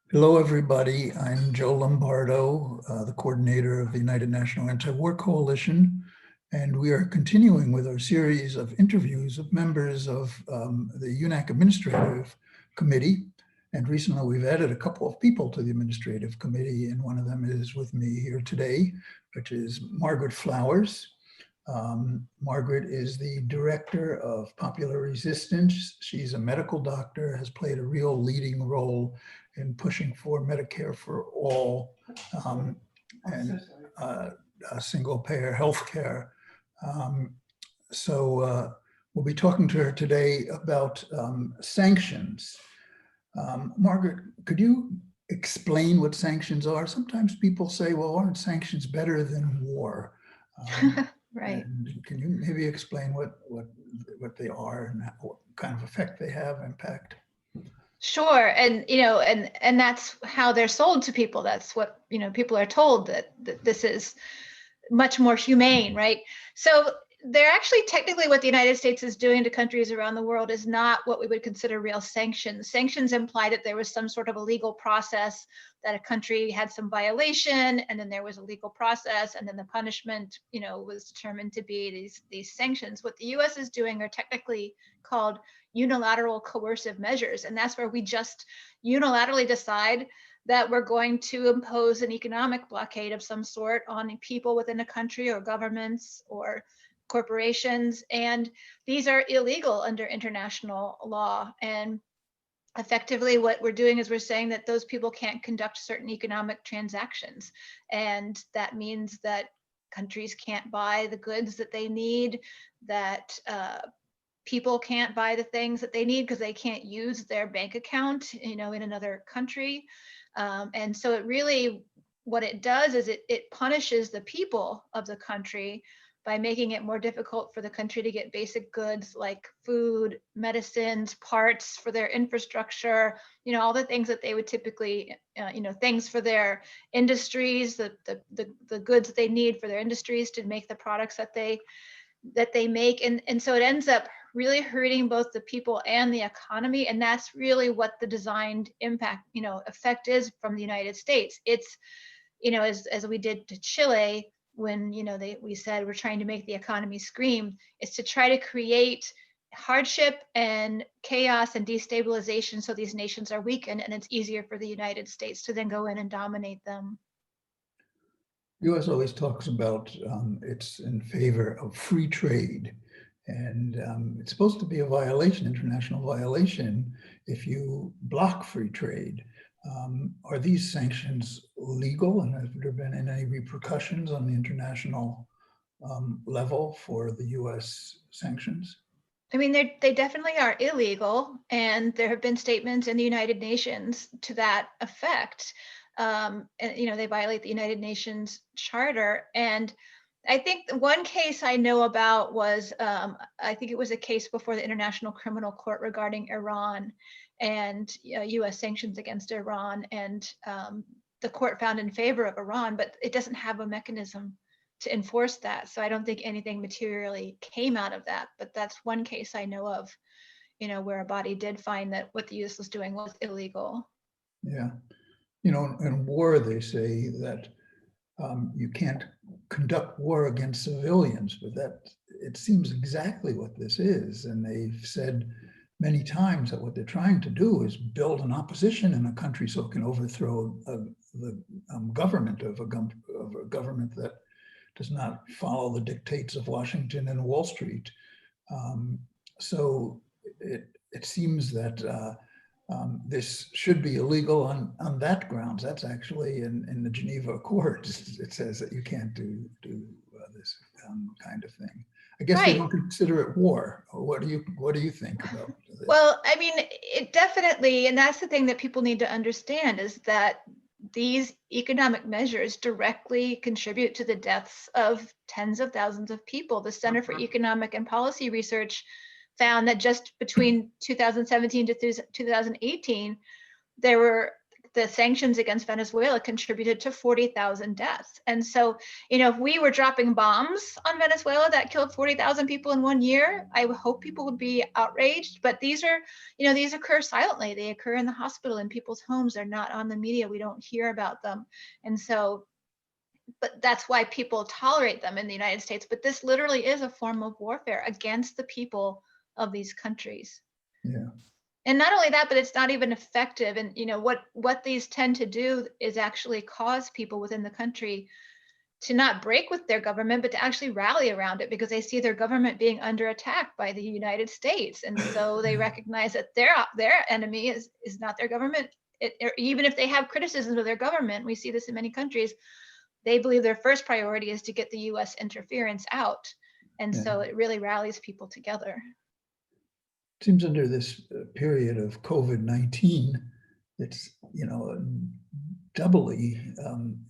Hello, everybody. I'm Joe Lombardo, the coordinator of the United National Anti-War Coalition, and we are continuing with our series of interviews of members of the UNAC Administrative Committee. And recently we've added a couple of people to the Administrative Committee, and one of them is with me here today, which is Margaret Flowers. Margaret is the director of Popular Resistance. She's a medical doctor, has played a real leading role in pushing for Medicare for all and single-payer healthcare. So we'll be talking to her today about sanctions. Margaret, could you explain what sanctions are? Sometimes people say, well, aren't sanctions better than war? Right. And can you maybe explain what they are and what kind of effect they have, impact? Sure. And that's how they're sold to people. That's what, people are told that this is much more humane, right? So they're actually technically what the United States is doing to countries around the world is not what we would consider real sanctions. Sanctions imply that there was some sort of a legal process, that a country had some violation, and then there was a legal process, and then the punishment, was determined to be these sanctions. What the US is doing are technically called unilateral coercive measures, and that's where we just unilaterally decide that we're going to impose an economic blockade of some sort on people within a country or governments or corporations. And these are illegal under international law. And effectively what we're doing is we're saying that those people can't conduct certain economic transactions. And that means that countries can't buy the goods that they need, that people can't buy the things that they need because they can't use their bank account, in another country. And so it really, what it does is it punishes the people of the country by making it more difficult for the country to get basic goods like food, medicines, parts for their infrastructure, all the things that they would typically, things for their industries, the goods that they need for their industries to make the products that they make. And so it ends up really hurting both the people and the economy. And that's really what the designed impact, effect is from the United States. It's, as we did to Chile, when, we said we're trying to make the economy scream, is to try to create hardship and chaos and destabilization so these nations are weakened, and it's easier for the United States to then go in and dominate them. The U.S. always talks about it's in favor of free trade, and it's supposed to be a violation, international violation, if you block free trade. Are these sanctions legal, and have there been any repercussions on the international level for the U.S. sanctions? I mean, they definitely are illegal, and there have been statements in the United Nations to that effect. And they violate the United Nations Charter. And I think one case I know about was, I think it was a case before the International Criminal Court regarding Iran and U.S. sanctions against Iran. And the court found in favor of Iran, but it doesn't have a mechanism to enforce that. So I don't think anything materially came out of that. But that's one case I know of, where a body did find that what the U.S. was doing was illegal. Yeah. In war, they say that you can't conduct war against civilians, but that it seems exactly what this is. And they've said many times that what they're trying to do is build an opposition in a country so it can overthrow the government of a government that does not follow the dictates of Washington and Wall Street. So it seems that this should be illegal on that grounds. That's actually in the Geneva Accords. It says that you can't do this kind of thing. I guess they don't consider it war. What do you think about this? Well, I mean, it definitely, and that's the thing that people need to understand, is that these economic measures directly contribute to the deaths of tens of thousands of people. The Center for Economic and Policy Research found that just between 2017 to 2018, there were the sanctions against Venezuela contributed to 40,000 deaths. And so, if we were dropping bombs on Venezuela that killed 40,000 people in 1 year, I would hope people would be outraged. But these occur silently. They occur in the hospital, in people's homes. They're not on the media. We don't hear about them. And so, but that's why people tolerate them in the United States. But this literally is a form of warfare against the people of these countries. Yeah. And not only that, but it's not even effective. And what these tend to do is actually cause people within the country to not break with their government, but to actually rally around it, because they see their government being under attack by the United States. And so they recognize that their enemy is not their government. Even if they have criticisms of their government, we see this in many countries, they believe their first priority is to get the US interference out. And so it really rallies people together. Seems under this period of COVID-19, it's, a doubly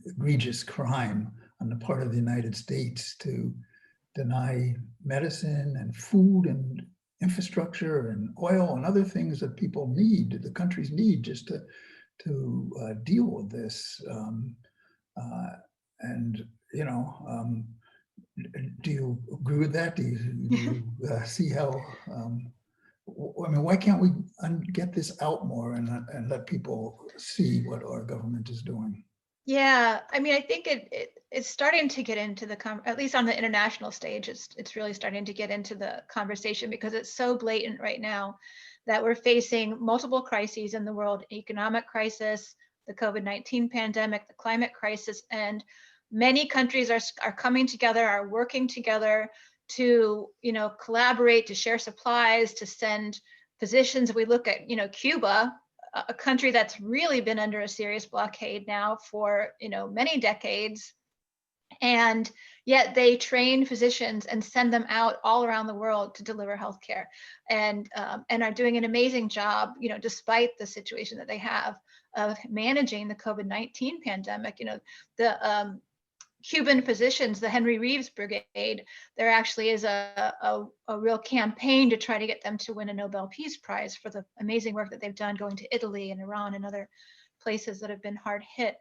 egregious crime on the part of the United States to deny medicine and food and infrastructure and oil and other things that people need, the countries need, just to deal with this. Do you agree with that? Do you see how? Why can't we get this out more and let people see what our government is doing? Yeah, I think it's starting to get into at least on the international stage, it's really starting to get into the conversation, because it's so blatant right now that we're facing multiple crises in the world: economic crisis, the COVID-19 pandemic, the climate crisis, and many countries are coming together, are working together to collaborate, to share supplies, to send physicians. We look at Cuba, a country that's really been under a serious blockade now for many decades, and yet they train physicians and send them out all around the world to deliver healthcare, and are doing an amazing job, despite the situation that they have of managing the COVID-19 pandemic. The Cuban physicians, the Henry Reeves Brigade, there actually is a real campaign to try to get them to win a Nobel Peace Prize for the amazing work that they've done going to Italy and Iran and other places that have been hard hit.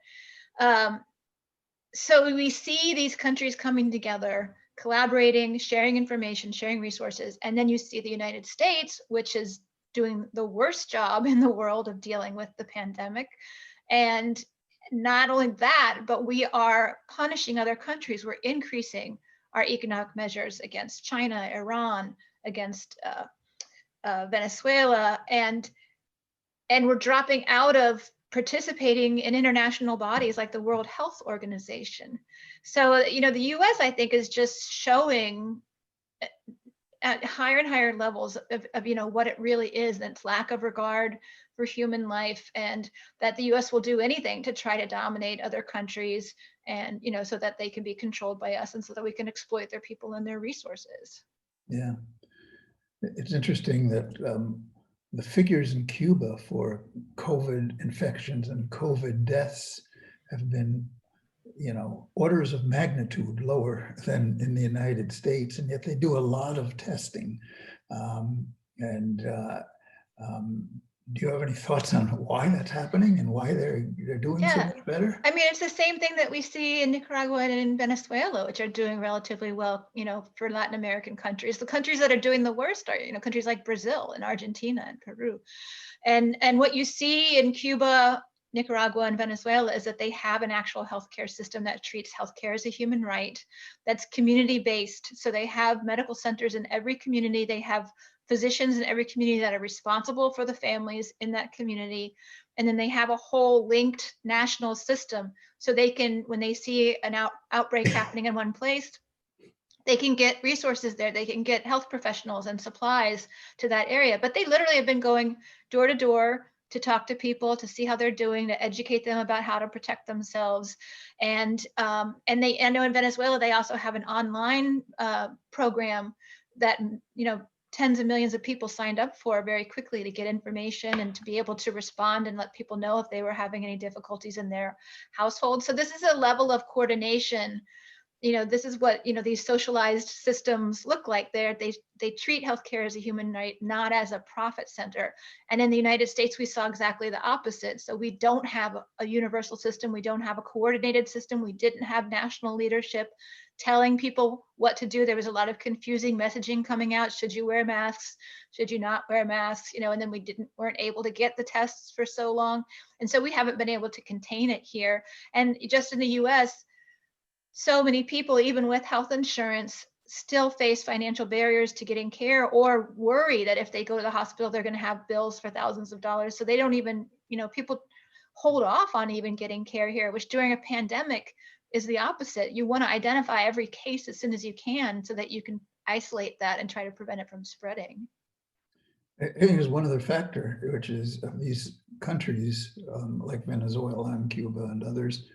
So we see these countries coming together, collaborating, sharing information, sharing resources, and then you see the United States, which is doing the worst job in the world of dealing with the pandemic. And not only that, but we are punishing other countries. We're increasing our economic measures against China, Iran, against Venezuela, and we're dropping out of participating in international bodies like the World Health Organization. So, the US, I think, is just showing at higher and higher levels of what it really is, and its lack of regard for human life, and that the US will do anything to try to dominate other countries, and so that they can be controlled by us, and so that we can exploit their people and their resources. Yeah, it's interesting that the figures in Cuba for COVID infections and COVID deaths have been orders of magnitude lower than in the United States, and yet they do a lot of testing. Do you have any thoughts on why that's happening and why they're doing so much better? It's the same thing that we see in Nicaragua and in Venezuela, which are doing relatively well, for Latin American countries. The countries that are doing the worst are, countries like Brazil and Argentina and Peru. And what you see in Cuba, Nicaragua, and Venezuela is that they have an actual healthcare system that treats healthcare as a human right, that's community-based. So they have medical centers in every community. They have physicians in every community that are responsible for the families in that community. And then they have a whole linked national system. So they can, when they see an outbreak happening in one place, they can get resources there. They can get health professionals and supplies to that area. But they literally have been going door to door to talk to people, to see how they're doing, to educate them about how to protect themselves. And I know in Venezuela, they also have an online program that, tens of millions of people signed up for very quickly to get information and to be able to respond and let people know if they were having any difficulties in their household. So this is a level of coordination this is what, these socialized systems look like. They treat healthcare as a human right, not as a profit center. And in the United States, we saw exactly the opposite. So we don't have a universal system. We don't have a coordinated system. We didn't have national leadership telling people what to do. There was a lot of confusing messaging coming out. Should you wear masks? Should you not wear masks? And then weren't able to get the tests for so long. And so we haven't been able to contain it here. And just in the US, so many people, even with health insurance, still face financial barriers to getting care, or worry that if they go to the hospital, they're going to have bills for thousands of dollars. So they don't even, people hold off on even getting care here, which during a pandemic is the opposite. You want to identify every case as soon as you can so that you can isolate that and try to prevent it from spreading. I think there's one other factor, which is these countries like Venezuela and Cuba and others,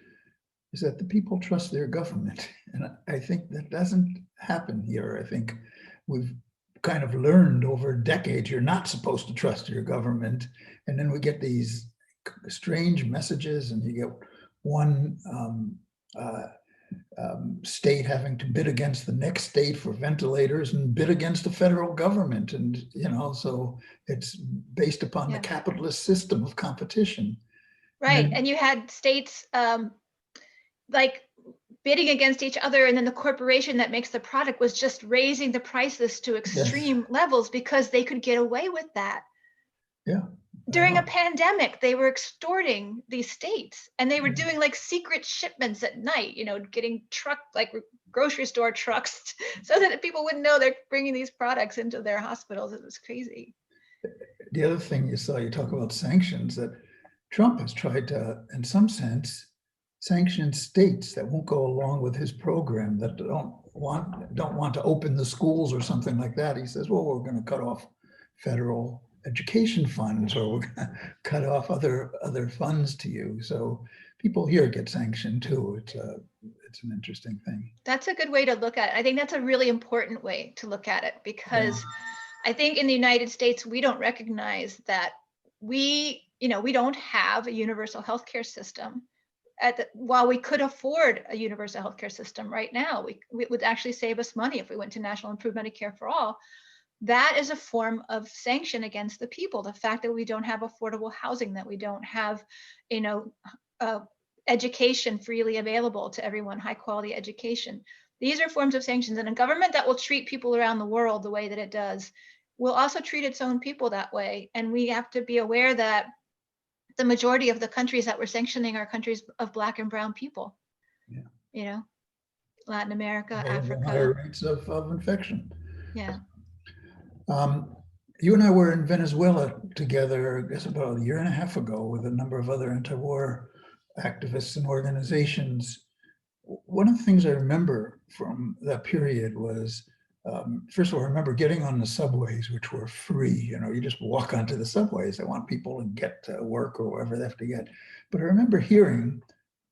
is that the people trust their government. And I think that doesn't happen here. I think we've kind of learned over decades, you're not supposed to trust your government. And then we get these strange messages, and you get one state having to bid against the next state for ventilators and bid against the federal government. And, so it's based upon the capitalist system of competition. Right. And you had states like bidding against each other, and then the corporation that makes the product was just raising the prices to extreme levels because they could get away with that. Yeah. During a pandemic, they were extorting these states, and they were doing like secret shipments at night, getting like grocery store trucks so that people wouldn't know they're bringing these products into their hospitals. It was crazy. The other thing you talk about sanctions, that Trump has tried to, in some sense, sanction states that won't go along with his program, that don't want to open the schools or something like that. He says, well, we're going to cut off federal education funds, or we're going to cut off other funds to you. So people here get sanctioned too. It's an interesting thing. That's a good way to look at it. I think that's a really important way to look at it, because I think in the United States, we don't recognize that we don't have a universal healthcare system. While we could afford a universal healthcare system right now, we would actually save us money if we went to National Improved Medicare for All. That is a form of sanction against the people. The fact that we don't have affordable housing, that we don't have, education freely available to everyone, high quality education. These are forms of sanctions, and a government that will treat people around the world the way that it does will also treat its own people that way. And we have to be aware that the majority of the countries that we're sanctioning are countries of Black and brown people. Latin America, Africa. Higher rates of infection. Yeah. You and I were in Venezuela together, I guess about a year and a half ago, with a number of other anti-war activists and organizations. One of the things I remember from that period was, first of all, I remember getting on the subways, which were free. You just walk onto the subways. They want people to get to work or wherever they have to get. But I remember hearing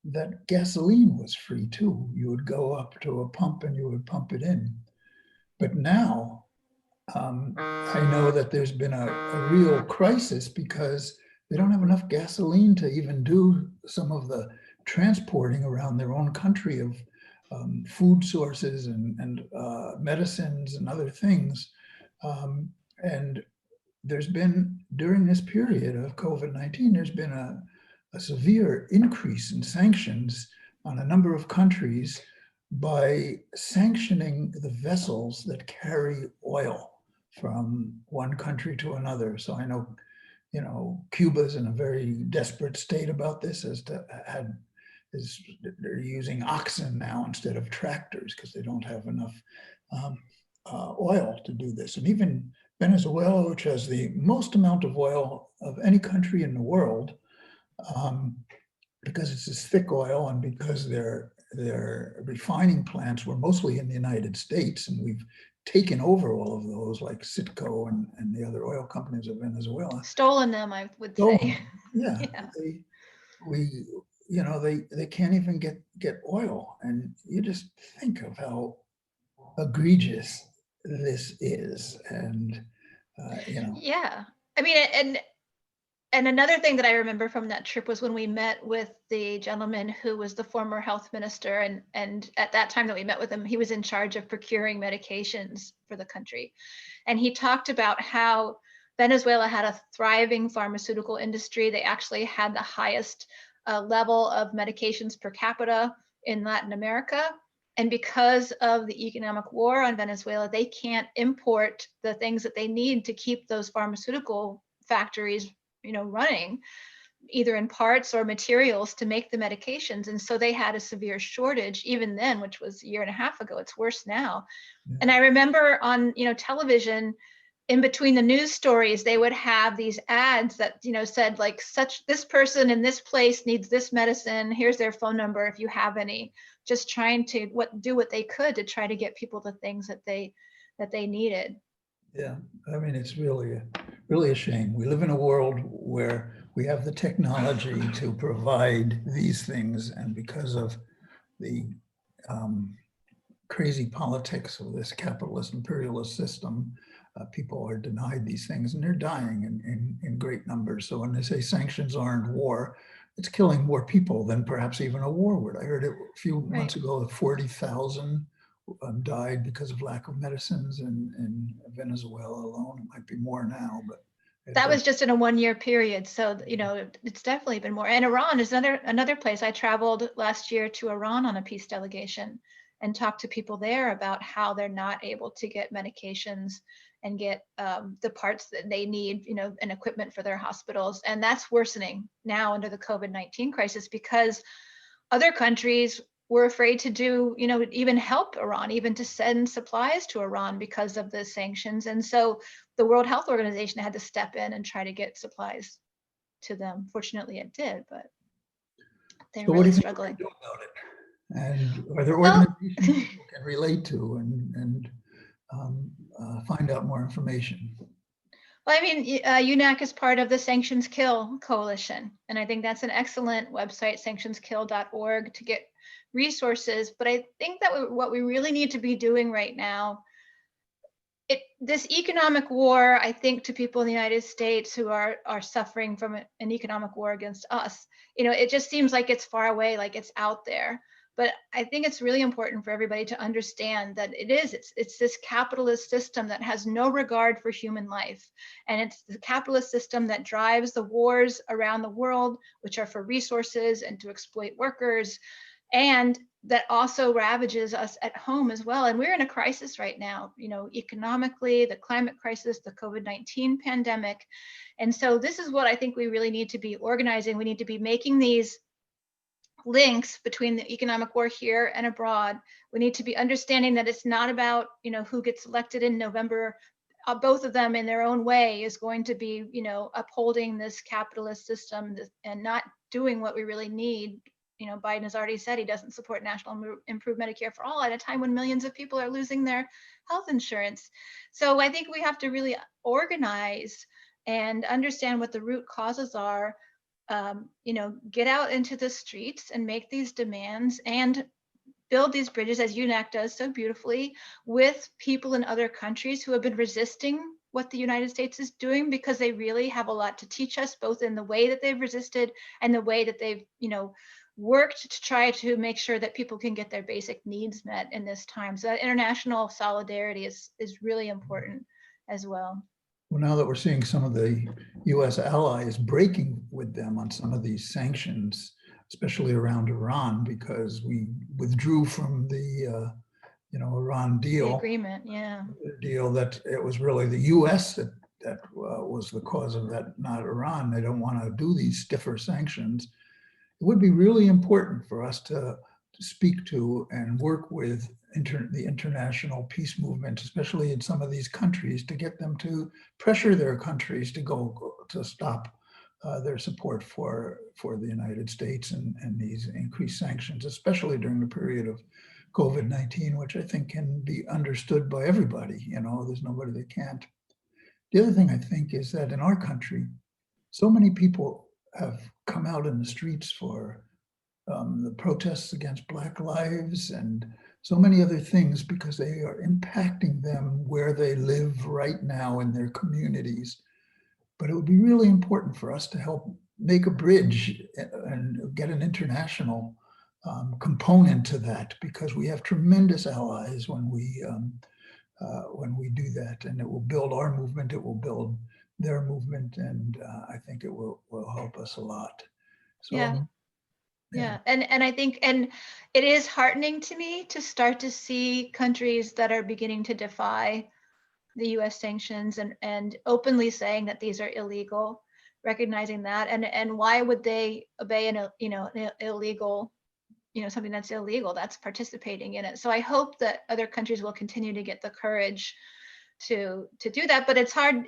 that gasoline was free too. You would go up to a pump and you would pump it in. But now I know that there's been a real crisis because they don't have enough gasoline to even do some of the transporting around their own country of food sources and medicines and other things. And there's been, during this period of COVID-19, there's been a severe increase in sanctions on a number of countries by sanctioning the vessels that carry oil from one country to another. So I know, Cuba's in a very desperate state about this, they're using oxen now instead of tractors because they don't have enough oil to do this. And even Venezuela, which has the most amount of oil of any country in the world, because it's this thick oil and because their refining plants were mostly in the United States, and we've taken over all of those, like Citgo and the other oil companies of Venezuela. Stolen them, I would say. Yeah. They can't even get oil. And you just think of how egregious this is. And, Yeah. I mean, and And another thing that I remember from that trip was when we met with the gentleman who was the former health minister, and at that time that we met with him, he was in charge of procuring medications for the country. And he talked about how Venezuela had a thriving pharmaceutical industry. They actually had the highest level of medications per capita in Latin America. And because of the economic war on Venezuela, they can't import the things that they need to keep those pharmaceutical factories, running, either in parts or materials to make the medications. And so they had a severe shortage even then, which was a year and a half ago. It's worse now. Yeah. And I remember on, television, in between the news stories, they would have these ads that, said like, this person in this place needs this medicine. Here's their phone number if you have any. Just trying to do what they could to try to get people the things that they needed. Yeah, I mean, it's really a shame. We live in a world where we have the technology to provide these things, and because of the crazy politics of this capitalist imperialist system, people are denied these things, and they're dying in great numbers. So when they say sanctions aren't war, it's killing more people than perhaps even a war would. I heard it a few months ago, 40,000 died because of lack of medicines in Venezuela alone. It might be more now, but that was just in a 1-year period. So, it's definitely been more. And Iran is another place. I traveled last year to Iran on a peace delegation and talked to people there about how they're not able to get medications and get the parts that they need, and equipment for their hospitals. And that's worsening now under the COVID-19 crisis because other countries were afraid to do, even help Iran, even to send supplies to Iran because of the sanctions. And so the World Health Organization had to step in and try to get supplies to them. Fortunately, it did, but they're really struggling. Do about it? And are there organizations people can relate to and find out more information? Well, I mean, UNAC is part of the Sanctions Kill Coalition, and I think that's an excellent website, sanctionskill.org, to get resources. But I think that what we really need to be doing right now, this economic war, I think, to people in the United States who are suffering from an economic war against us, it just seems like it's far away, like it's out there. But I think it's really important for everybody to understand that it's this capitalist system that has no regard for human life. And it's the capitalist system that drives the wars around the world, which are for resources and to exploit workers, and that also ravages us at home as well. And we're in a crisis right now, economically, the climate crisis, the COVID-19 pandemic. And so this is what I think we really need to be organizing. We need to be making these links between the economic war here and abroad. We need to be understanding that it's not about, who gets elected in November. Both of them in their own way is going to be, upholding this capitalist system and not doing what we really need. Biden has already said he doesn't support national improved Medicare for all at a time when millions of people are losing their health insurance. So I think we have to really organize and understand what the root causes are. Get out into the streets and make these demands and build these bridges, as UNAC does so beautifully, with people in other countries who have been resisting what the United States is doing, because they really have a lot to teach us, both in the way that they've resisted and the way that they've, worked to try to make sure that people can get their basic needs met in this time. So that international solidarity is really important as well. Well, now that we're seeing some of the U.S. allies breaking with them on some of these sanctions, especially around Iran, because we withdrew from the, Iran deal. The agreement, yeah. The deal that it was really the U.S. that was the cause of that, not Iran. They don't want to do these stiffer sanctions. It would be really important for us to speak to and work with the international peace movement, especially in some of these countries, to get them to pressure their countries to go to stop their support for the United States and these increased sanctions, especially during the period of COVID-19, which I think can be understood by everybody. There's nobody that can't. The other thing I think is that in our country, so many people have come out in the streets for the protests against Black lives and so many other things, because they are impacting them where they live right now in their communities. but it would be really important for us to help make a bridge and get an international component to that, because we have tremendous allies when we do that, and it will build our movement, it will build their movement, and I think it will help us a lot. So, yeah. And I think, and it is heartening to me to start to see countries that are beginning to defy the US sanctions and openly saying that these are illegal, recognizing that, and why would they obey an illegal, something that's illegal? That's participating in it. So I hope that other countries will continue to get the courage to do that, but it's hard,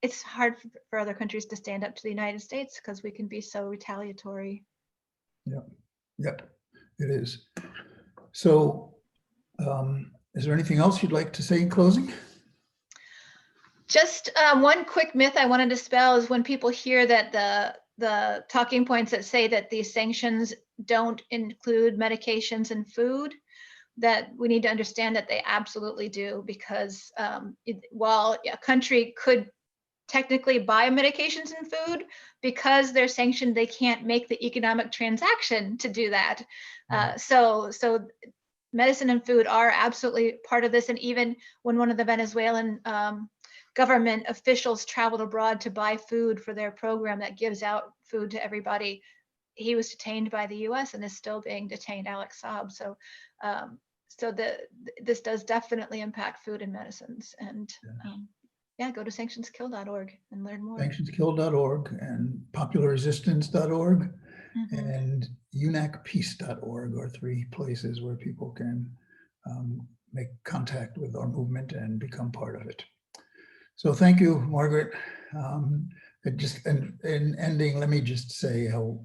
it's hard for other countries to stand up to the United States because we can be so retaliatory. Yep, it is. So is there anything else you'd like to say in closing? Just one quick myth I want to dispel is when people hear that the talking points that say that these sanctions don't include medications and food, that we need to understand that they absolutely do, because while a country could technically buy medications and food, because they're sanctioned, they can't make the economic transaction to do that. So medicine and food are absolutely part of this. And even when one of the Venezuelan government officials traveled abroad to buy food for their program that gives out food to everybody, he was detained by the US and is still being detained, Alex Saab. So this does definitely impact food and medicines. And go to sanctionskill.org and learn more. Sanctionskill.org and popularresistance.org and unacpeace.org are 3 places where people can make contact with our movement and become part of it. So thank you, Margaret. In ending, let me just say how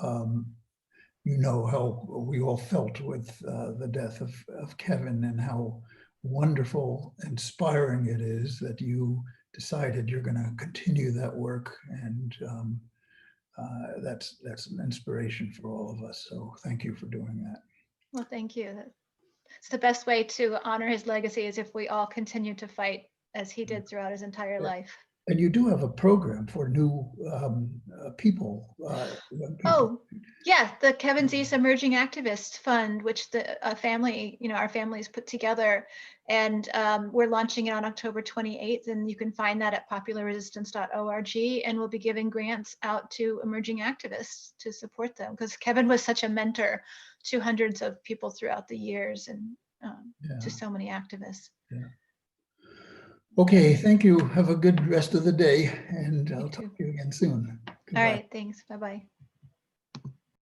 how we all felt with the death of Kevin, and how wonderful, inspiring it is that you decided you're going to continue that work, and that's an inspiration for all of us. So thank you for doing that. Well, thank you. It's the best way to honor his legacy is if we all continue to fight as he did throughout his entire life. And you do have a program for new people. Oh, yeah, the Kevin Ziss Emerging Activist Fund, which our families put together, and we're launching it on October 28th, and you can find that at popularresistance.org, and we'll be giving grants out to emerging activists to support them, because Kevin was such a mentor to hundreds of people throughout the years, and to so many activists. Okay, thank you. Have a good rest of the day, and I'll talk to you again soon. Goodbye. All right, thanks. Bye-bye.